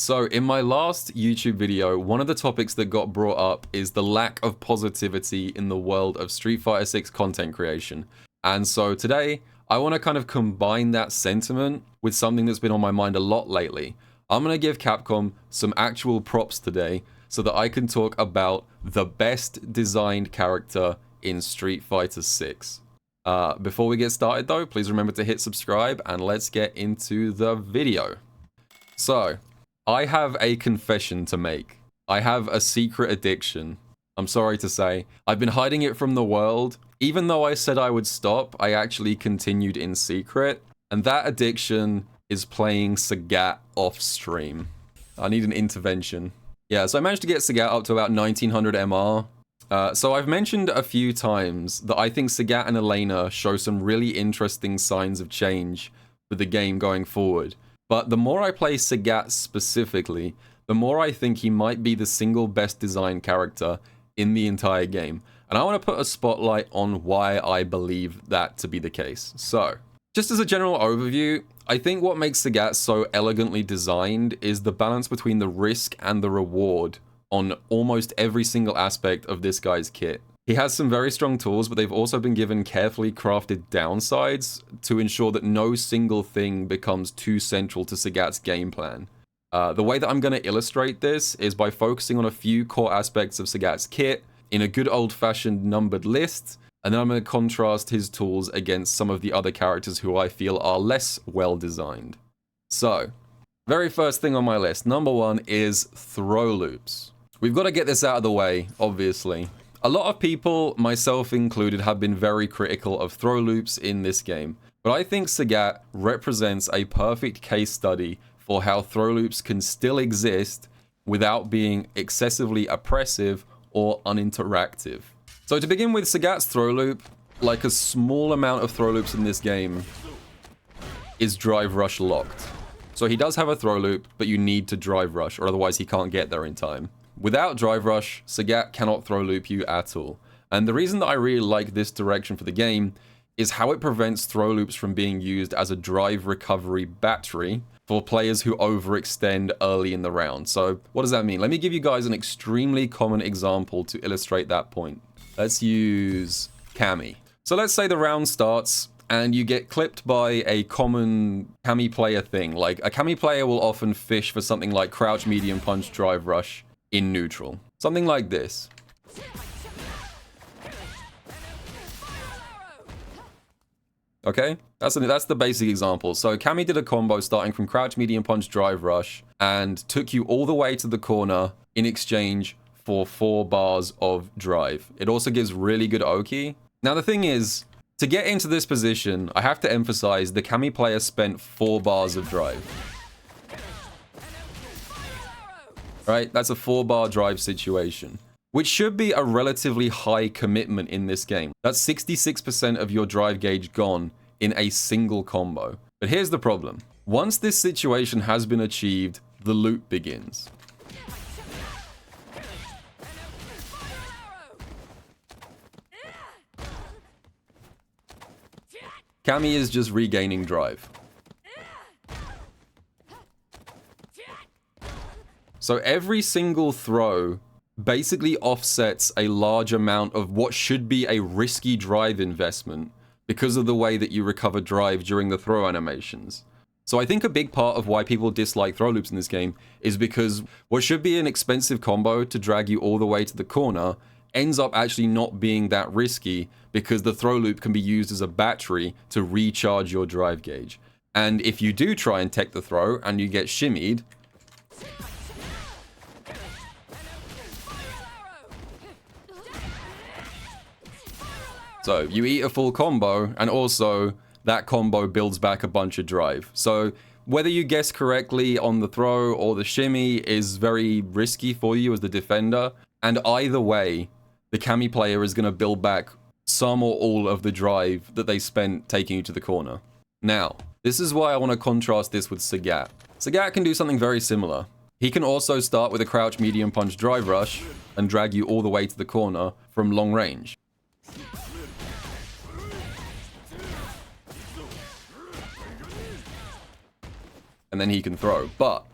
So in my last YouTube video, one of the topics that got brought up is the lack of positivity in the world of Street Fighter 6 content creation. And so today, I want to kind of combine that sentiment with something that's been on my mind a lot lately. I'm going to give Capcom some actual props today so that I can talk about the best designed character in Street Fighter 6. Before we get started though, please remember to hit subscribe and let's get into the video. So, I have a confession to make. I have a secret addiction. I'm sorry to say. I've been hiding it from the world. Even though I said I would stop, I actually continued in secret. And that addiction is playing Sagat off stream. I need an intervention. Yeah, so I managed to get Sagat up to about 1900 MR. So I've mentioned a few times that I think Sagat and Elena show some really interesting signs of change for the game going forward. But the more I play Sagat specifically, the more I think he might be the single best designed character in the entire game. And I want to put a spotlight on why I believe that to be the case. So, just as a general overview, I think what makes Sagat so elegantly designed is the balance between the risk and the reward on almost every single aspect of this guy's kit. He has some very strong tools, but they've also been given carefully crafted downsides to ensure that no single thing becomes too central to Sagat's game plan. The way that I'm going to illustrate this is by focusing on a few core aspects of Sagat's kit in a good old-fashioned numbered list, and then I'm going to contrast his tools against some of the other characters who I feel are less well-designed. So, very first thing on my list, number one is throw loops. We've got to get this out of the way, obviously. A lot of people, myself included, have been very critical of throw loops in this game, but I think Sagat represents a perfect case study for how throw loops can still exist without being excessively oppressive or uninteractive. So to begin with, Sagat's throw loop, like a small amount of throw loops in this game, is drive rush locked. So he does have a throw loop, but you need to drive rush, or otherwise he can't get there in time. Without drive rush, Sagat cannot throw loop you at all. And the reason that I really like this direction for the game is how it prevents throw loops from being used as a drive recovery battery for players who overextend early in the round. So what does that mean? Let me give you guys an extremely common example to illustrate that point. Let's use Cammy. So let's say the round starts and you get clipped by a common Cammy player thing. Like a Cammy player will often fish for something like crouch, medium punch, drive rush in neutral. Something like this. Okay, that's the basic example. So Cammy did a combo starting from crouch, medium punch, drive rush, and took you all the way to the corner in exchange for 4 bars of drive. It also gives really good Oki. Now the thing is, to get into this position, I have to emphasize the Cammy player spent 4 bars of drive. Right, that's a 4-bar drive situation, which should be a relatively high commitment in this game. That's 66% of your drive gauge gone in a single combo. But here's the problem. Once this situation has been achieved, the loop begins. Cammy is just regaining drive. So every single throw basically offsets a large amount of what should be a risky drive investment because of the way that you recover drive during the throw animations. So I think a big part of why people dislike throw loops in this game is because what should be an expensive combo to drag you all the way to the corner ends up actually not being that risky because the throw loop can be used as a battery to recharge your drive gauge. And if you do try and tech the throw and you get shimmied, so you eat a full combo, and also that combo builds back a bunch of drive. So whether you guess correctly on the throw or the shimmy is very risky for you as the defender. And either way, the Cammy player is going to build back some or all of the drive that they spent taking you to the corner. Now, this is why I want to contrast this with Sagat. Sagat can do something very similar. He can also start with a crouch, medium punch, drive rush and drag you all the way to the corner from long range. And then he can throw. But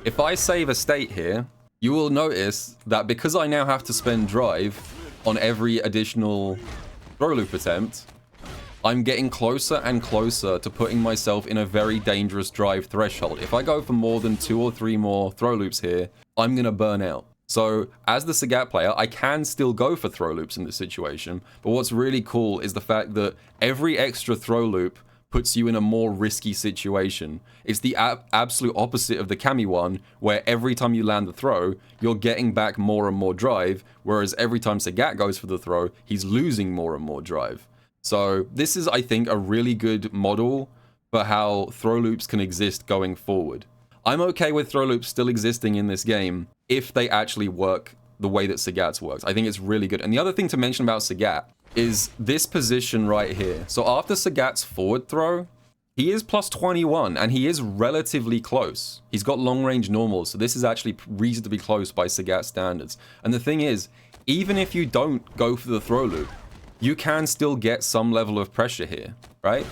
If I save a state here, you will notice that because I now have to spend drive on every additional throw loop attempt, I'm getting closer and closer to putting myself in a very dangerous drive threshold. If I go for more than 2 or 3 more throw loops here, I'm gonna burn out. So as the Sagat player, I can still go for throw loops in this situation, but what's really cool is the fact that every extra throw loop puts you in a more risky situation. It's the absolute opposite of the Kami one, where every time you land the throw, you're getting back more and more drive, whereas every time Sagat goes for the throw, he's losing more and more drive. So this is, I think, a really good model for how throw loops can exist going forward. I'm okay with throw loops still existing in this game if they actually work the way that Sagat's works. I think it's really good. And the other thing to mention about Sagat is this position right here. So after Sagat's forward throw, he is plus 21 and he is relatively close. He's got long range normals, so this is actually reasonably close by Sagat standards. And the thing is, even if you don't go for the throw loop, you can still get some level of pressure here, right?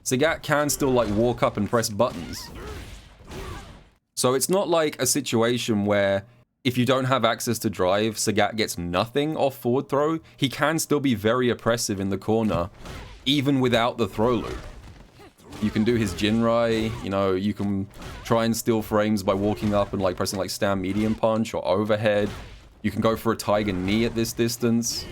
Sagat can still like walk up and press buttons. So it's not like a situation where if you don't have access to drive, Sagat gets nothing off forward throw. He can still be very oppressive in the corner, even without the throw loop. You can do his Jinrai, you know, you can try and steal frames by walking up and like pressing like stand medium punch or overhead. You can go for a tiger knee at this distance.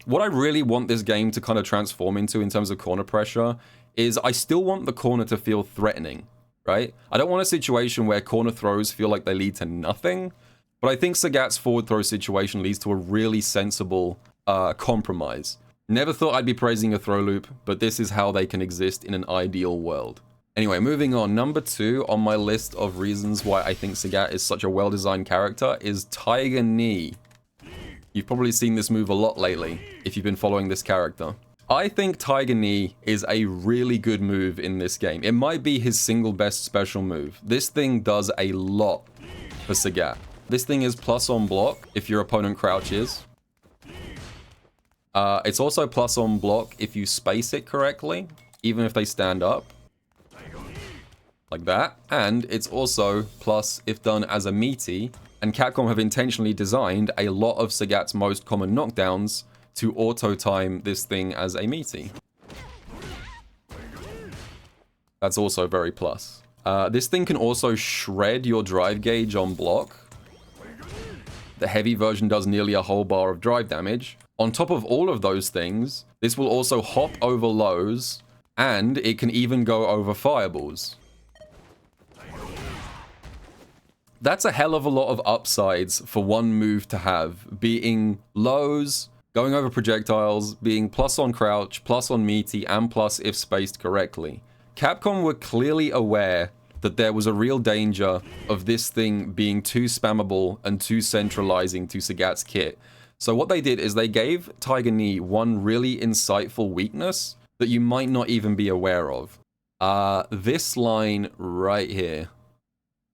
What I really want this game to kind of transform into in terms of corner pressure is I still want the corner to feel threatening, right? I don't want a situation where corner throws feel like they lead to nothing, but I think Sagat's forward throw situation leads to a really sensible compromise. Never thought I'd be praising a throw loop, but this is how they can exist in an ideal world. Anyway, moving on. Number 2 on my list of reasons why I think Sagat is such a well-designed character is Tiger Knee. You've probably seen this move a lot lately, if you've been following this character. I think Tiger Knee is a really good move in this game. It might be his single best special move. This thing does a lot for Sagat. This thing is plus on block if your opponent crouches. It's also plus on block if you space it correctly, even if they stand up. Like that. And it's also plus if done as a meaty. And Capcom have intentionally designed a lot of Sagat's most common knockdowns to auto-time this thing as a meaty. That's also very plus. This thing can also shred your drive gauge on block. The heavy version does nearly a whole bar of drive damage. On top of all of those things, this will also hop over lows, and it can even go over fireballs. That's a hell of a lot of upsides for one move to have, being lows, going over projectiles, being plus on crouch, plus on meaty, and plus if spaced correctly. Capcom were clearly aware that there was a real danger of this thing being too spammable and too centralizing to Sagat's kit. So what they did is they gave Tiger Knee one really insightful weakness that you might not even be aware of. This line right here.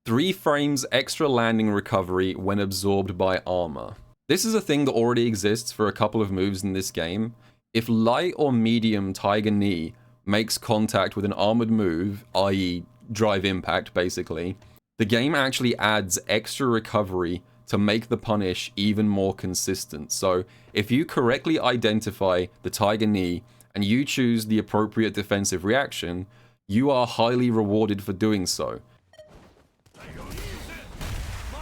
3 frames extra landing recovery when absorbed by armor. This is a thing that already exists for a couple of moves in this game. If light or medium Tiger Knee makes contact with an armored move, i.e. drive impact basically, the game actually adds extra recovery to make the punish even more consistent. So if you correctly identify the Tiger Knee and you choose the appropriate defensive reaction, you are highly rewarded for doing so.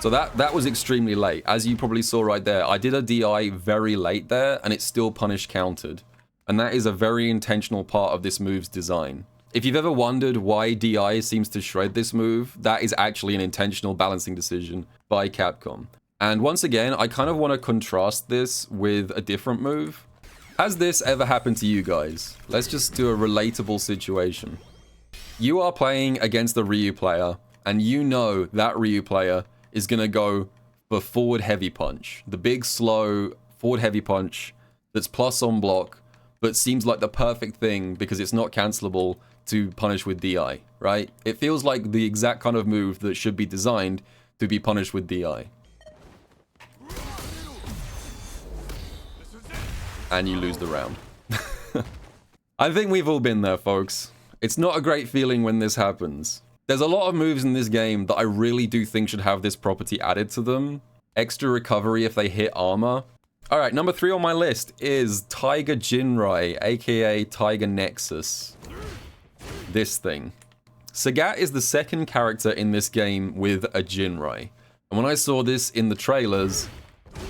So that was extremely late. As you probably saw right there, I did a DI very late there, and it still punish countered. And that is a very intentional part of this move's design. If you've ever wondered why DI seems to shred this move, that is actually an intentional balancing decision by Capcom. And once again, I kind of want to contrast this with a different move. Has this ever happened to you guys? Let's just do a relatable situation. You are playing against a Ryu player, and you know that Ryu player is going to go for forward heavy punch. The big, slow, forward heavy punch that's plus on block, but seems like the perfect thing because it's not cancelable to punish with DI, right? It feels like the exact kind of move that should be designed to be punished with DI. And you lose the round. I think we've all been there, folks. It's not a great feeling when this happens. There's a lot of moves in this game that I really do think should have this property added to them. Extra recovery if they hit armor. Alright, number 3 on my list is Tiger Jinrai, aka Tiger Nexus. This thing. Sagat is the second character in this game with a Jinrai. And when I saw this in the trailers,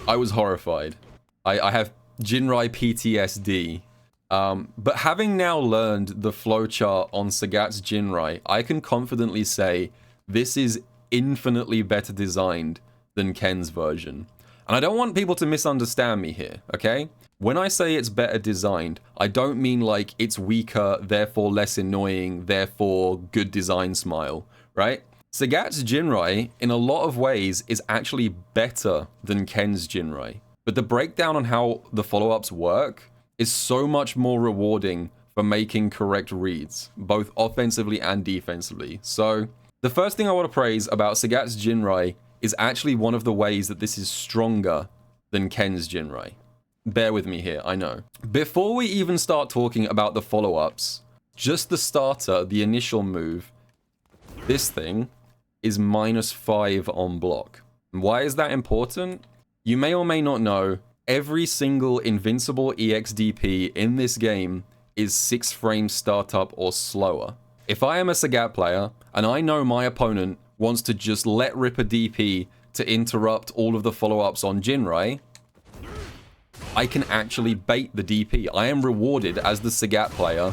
I was horrified. I have Jinrai PTSD. But having now learned the flowchart on Sagat's Jinrai, I can confidently say this is infinitely better designed than Ken's version. And I don't want people to misunderstand me here, okay? When I say it's better designed, I don't mean like it's weaker, therefore less annoying, therefore good design smile, right? Sagat's Jinrai, in a lot of ways, is actually better than Ken's Jinrai. But the breakdown on how the follow-ups work is so much more rewarding for making correct reads, both offensively and defensively. So, the first thing I want to praise about Sagat's Jinrai is actually one of the ways that this is stronger than Ken's Jinrai. Bear with me here, I know. Before we even start talking about the follow-ups, just the starter, the initial move, this thing is -5 on block. Why is that important? You may or may not know, every single invincible EXDP in this game is 6 frames startup or slower. If I am a Sagat player, and I know my opponent wants to just let rip a DP to interrupt all of the follow-ups on Jinrai, I can actually bait the DP. I am rewarded as the Sagat player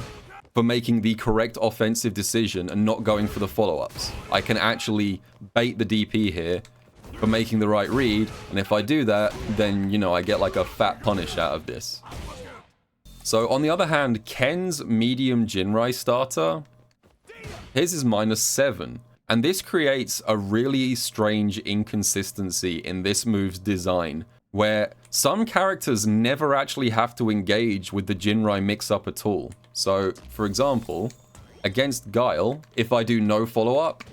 for making the correct offensive decision and not going for the follow-ups. I can actually bait the DP here for making the right read, and if I do that, then, you know, I get like a fat punish out of this. So, on the other hand, Ken's medium Jinrai starter, his is -7. And this creates a really strange inconsistency in this move's design, where some characters never actually have to engage with the Jinrai mix-up at all. So, for example, against Guile, if I do no follow-up,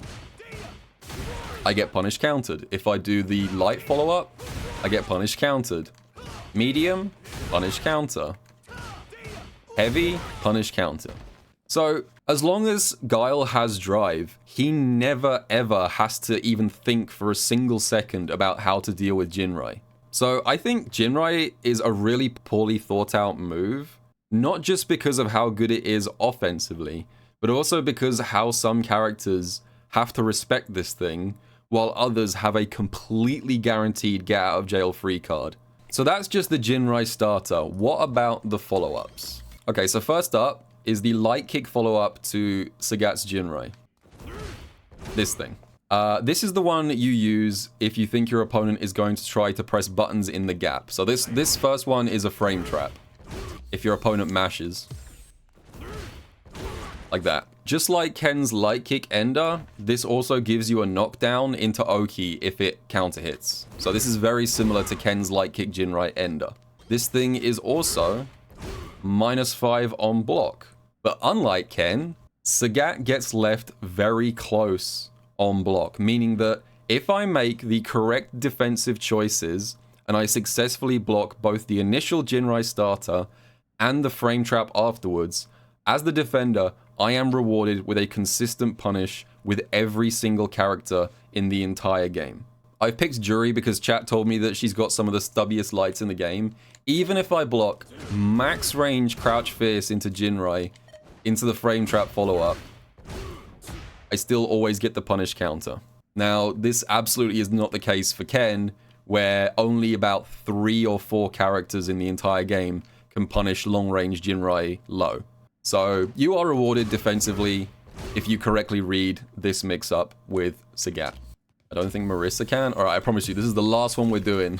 I get punish countered. If I do the light follow-up, I get punish countered. Medium, punish counter. Heavy, punish counter. So, as long as Guile has drive, he never ever has to even think for a single second about how to deal with Jinrai. So, I think Jinrai is a really poorly thought out move, not just because of how good it is offensively, but also because how some characters have to respect this thing, while others have a completely guaranteed get out of jail free card. So that's just the Jinrai starter. What about the follow-ups? Okay, so first up is the light kick follow-up to Sagat's Jinrai. This thing. This is the one you use if you think your opponent is going to try to press buttons in the gap. So this first one is a frame trap. If your opponent mashes. Like that. Just like Ken's light kick ender, this also gives you a knockdown into Oki if it counter hits. So this is very similar to Ken's light kick Jinrai ender. This thing is also -5 on block. But unlike Ken, Sagat gets left very close on block, meaning that if I make the correct defensive choices and I successfully block both the initial Jinrai starter and the frame trap afterwards, as the defender, I am rewarded with a consistent punish with every single character in the entire game. I've picked Jury because chat told me that she's got some of the stubbiest lights in the game. Even if I block max range Crouch Fierce into Jinrai, into the frame trap follow-up, I still always get the punish counter. Now, this absolutely is not the case for Ken, where only about 3 or 4 characters in the entire game can punish long-range Jinrai low. So, you are rewarded defensively if you correctly read this mix-up with Sagat. I don't think Marissa can. Alright, I promise you, this is the last one we're doing.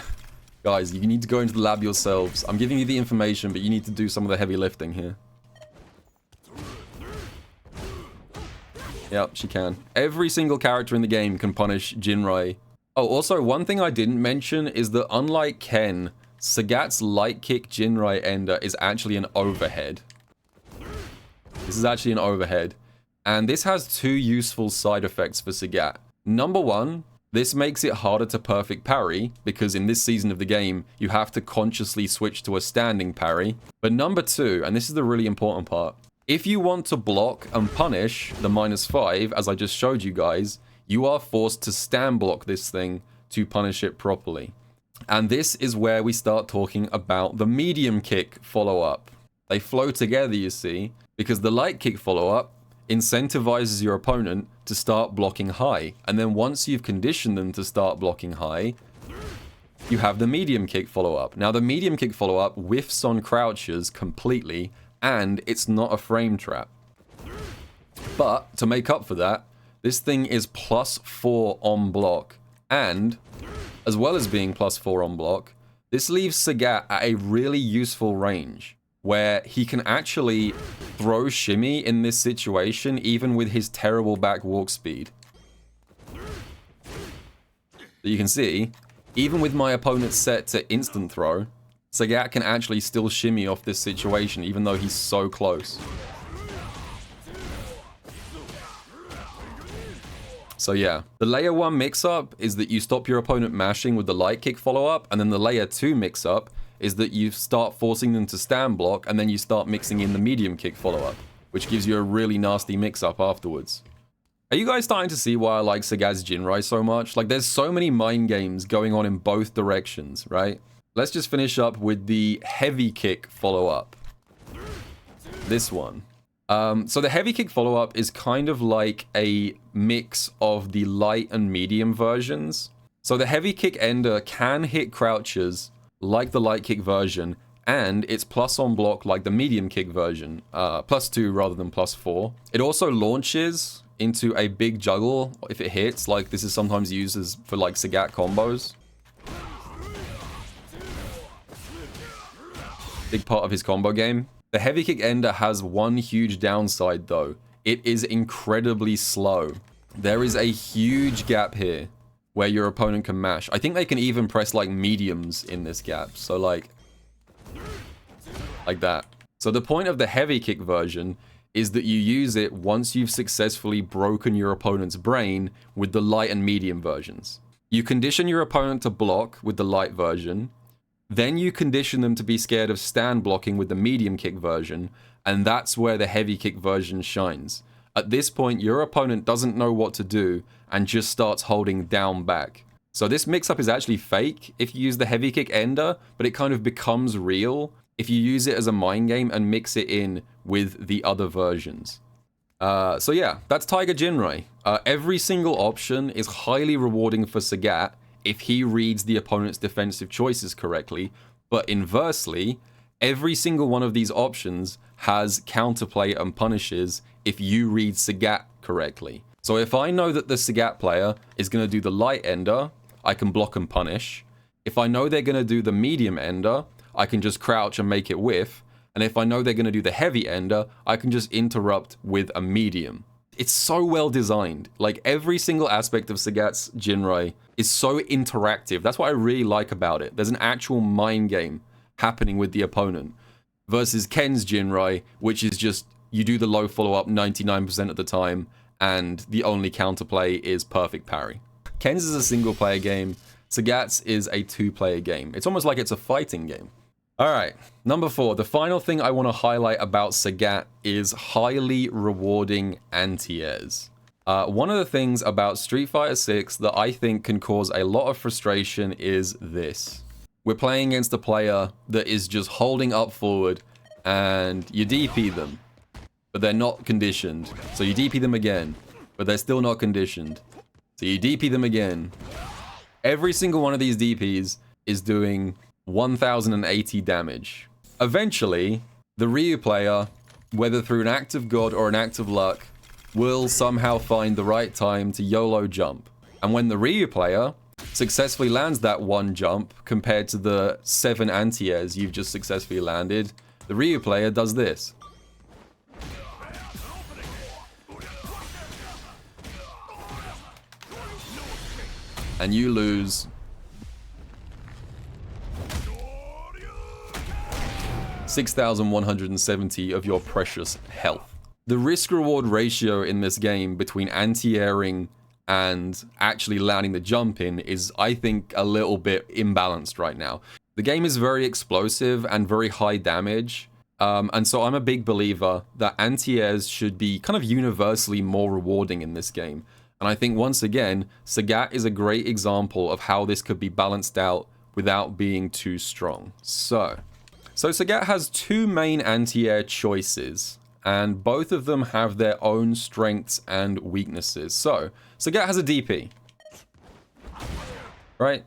Guys, you need to go into the lab yourselves. I'm giving you the information, but you need to do some of the heavy lifting here. Yep, she can. Every single character in the game can punish Jinrai. Oh, also, one thing I didn't mention is that unlike Ken, Sagat's light kick Jinrai ender is actually an overhead. This is actually an overhead. And this has 2 useful side effects for Sagat. Number 1, this makes it harder to perfect parry, because in this season of the game, you have to consciously switch to a standing parry. But number 2, and this is the really important part, If you want to block and punish the -5, as I just showed you guys, you are forced to stand block this thing to punish it properly. And this is where we start talking about the medium kick follow-up. They flow together, you see, because the light kick follow-up incentivizes your opponent to start blocking high. And then once you've conditioned them to start blocking high, you have the medium kick follow-up. Now, the medium kick follow-up whiffs on crouches completely, and it's not a frame trap. But to make up for that, this thing is +4 on block, and as well as being +4 on block, this leaves Sagat at a really useful range where he can actually throw shimmy in this situation even with his terrible back walk speed. So you can see, even with my opponent set to instant throw, Sagat can actually still shimmy off this situation even though he's so close. So yeah, the layer 1 mix-up is that you stop your opponent mashing with the light kick follow-up, and then the layer 2 mix-up is that you start forcing them to stand block, and then you start mixing in the medium kick follow-up, which gives you a really nasty mix-up afterwards. Are you guys starting to see why I like Sagat's Jinrai so much? Like, there's so many mind games going on in both directions, right? Let's just finish up with the heavy kick follow-up. This one. So the heavy kick follow-up is kind of like a mix of the light and medium versions. So the heavy kick ender can hit crouches like the light kick version, and it's plus on block like the medium kick version, +2 rather than +4. It also launches into a big juggle if it hits, like this is sometimes used as for like Sagat combos. Big part of his combo game. The heavy kick ender has one huge downside though. It is incredibly slow. There is a huge gap here where your opponent can mash. I think they can even press like mediums in this gap. So like that. So the point of the heavy kick version is that you use it once you've successfully broken your opponent's brain with the light and medium versions. You condition your opponent to block with the light version, then you condition them to be scared of stand blocking with the medium kick version, and that's where the heavy kick version shines. At this point, your opponent doesn't know what to do and just starts holding down back. So this mix-up is actually fake if you use the heavy kick ender, but it kind of becomes real if you use it as a mind game and mix it in with the other versions. So yeah, that's Tiger Jinrai. Every single option is highly rewarding for Sagat if he reads the opponent's defensive choices correctly, but inversely, every single one of these options has counterplay and punishes if you read Sagat correctly. So if I know that the Sagat player is going to do the light ender, I can block and punish. If I know they're going to do the medium ender, I can just crouch and make it whiff. And if I know they're going to do the heavy ender, I can just interrupt with a medium. It's so well designed. Like, every single aspect of Sagat's Jinrai is so interactive. That's what I really like about it. There's an actual mind game happening with the opponent. Versus Ken's Jinrai, which is just, you do the low follow-up 99% of the time, and the only counterplay is perfect parry. Ken's is a single-player game. Sagat's is a two-player game. It's almost like it's a fighting game. Alright, number 4. The final thing I want to highlight about Sagat is highly rewarding anti-airs. One of the things about Street Fighter 6 that I think can cause a lot of frustration is this. We're playing against a player that is just holding up forward and you DP them, but they're not conditioned. So you DP them again, but they're still not conditioned. So you DP them again. Every single one of these DPs is doing 1080 damage. Eventually, the Ryu player, whether through an act of God or an act of luck, will somehow find the right time to YOLO jump. And when the Ryu player successfully lands that one jump compared to the 7 anti-airs you've just successfully landed, the Ryu player does this. And you lose 6,170 of your precious health. The risk-reward ratio in this game between anti-airing and actually landing the jump in is, I think, a little bit imbalanced right now. The game is very explosive and very high damage, And so I'm a big believer that anti-airs should be kind of universally more rewarding in this game. And I think, once again, Sagat is a great example of how this could be balanced out without being too strong. So Sagat has two main anti-air choices, and both of them have their own strengths and weaknesses. So Sagat has a DP, right?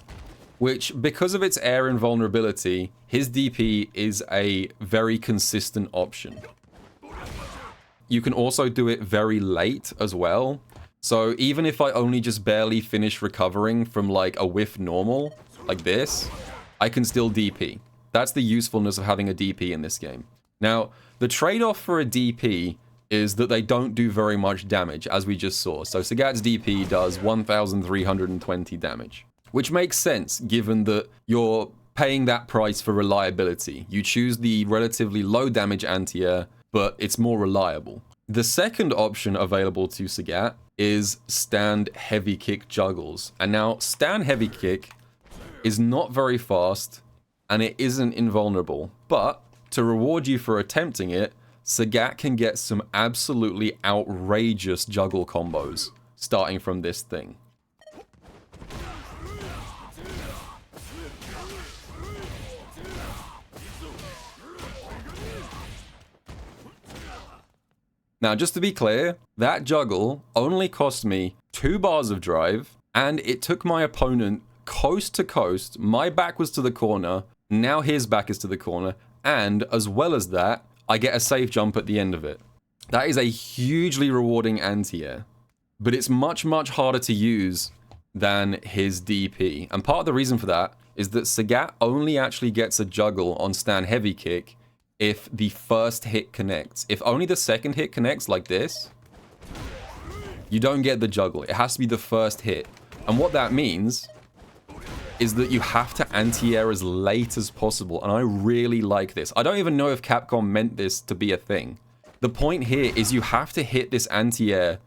Which, because of its air invulnerability, his DP is a very consistent option. You can also do it very late as well. So even if I only just barely finish recovering from like a whiff normal, like this, I can still DP. That's the usefulness of having a DP in this game. Now, the trade-off for a DP is that they don't do very much damage, as we just saw. So Sagat's DP does 1,320 damage, which makes sense given that you're paying that price for reliability. You choose the relatively low damage anti-air, but it's more reliable. The second option available to Sagat is stand heavy kick juggles. And now stand heavy kick is not very fast and it isn't invulnerable, but to reward you for attempting it, Sagat can get some absolutely outrageous juggle combos starting from this thing. Now, just to be clear, that juggle only cost me 2 bars of drive, and it took my opponent coast to coast. My back was to the corner, now his back is to the corner, and as well as that, I get a safe jump at the end of it. That is a hugely rewarding anti-air, but it's much, much harder to use than his DP. And part of the reason for that is that Sagat only actually gets a juggle on stand heavy kick if the first hit connects. If only the second hit connects like this, you don't get the juggle. It has to be the first hit. And what that means is that you have to anti-air as late as possible. And I really like this. I don't even know if Capcom meant this to be a thing. The point here is you have to hit this anti-air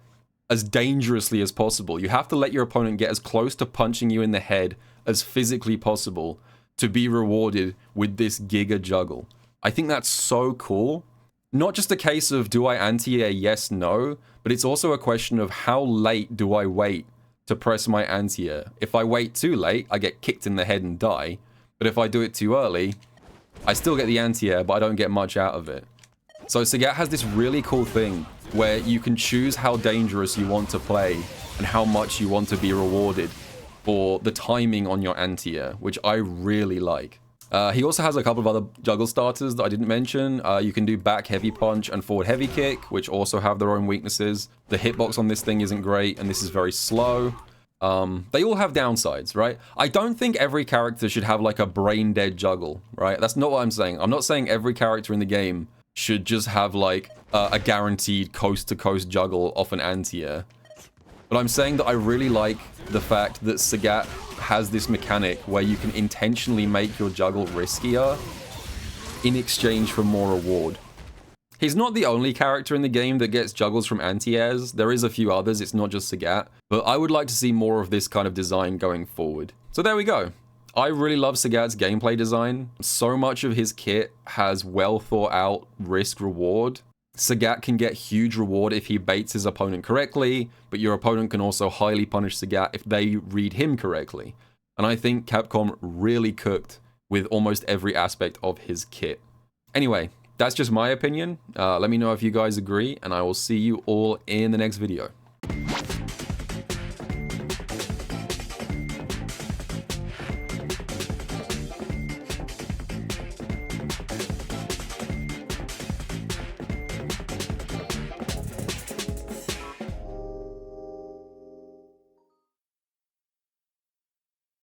as dangerously as possible. You have to let your opponent get as close to punching you in the head as physically possible to be rewarded with this giga juggle. I think that's so cool. Not just a case of do I anti-air yes, no, but it's also a question of how late do I wait to press my anti-air. If I wait too late, I get kicked in the head and die. But if I do it too early, I still get the anti-air, but I don't get much out of it. So Sagat has this really cool thing where you can choose how dangerous you want to play and how much you want to be rewarded for the timing on your anti-air, which I really like. He also has a couple of other juggle starters that I didn't mention. You can do back heavy punch and forward heavy kick, which also have their own weaknesses. The hitbox on this thing isn't great, and this is very slow. They all have downsides, right? I don't think every character should have like a brain dead juggle, right? That's not what I'm saying. I'm not saying every character in the game should just have like a guaranteed coast to coast juggle off an anti-air. But I'm saying that I really like the fact that Sagat has this mechanic where you can intentionally make your juggle riskier in exchange for more reward. He's not the only character in the game that gets juggles from anti-airs. There is a few others, it's not just Sagat. But I would like to see more of this kind of design going forward. So there we go. I really love Sagat's gameplay design. So much of his kit has well thought out risk-reward. Sagat can get huge reward if he baits his opponent correctly, but your opponent can also highly punish Sagat if they read him correctly. And I think Capcom really cooked with almost every aspect of his kit. Anyway, that's just my opinion. Let me know if you guys agree, and I will see you all in the next video.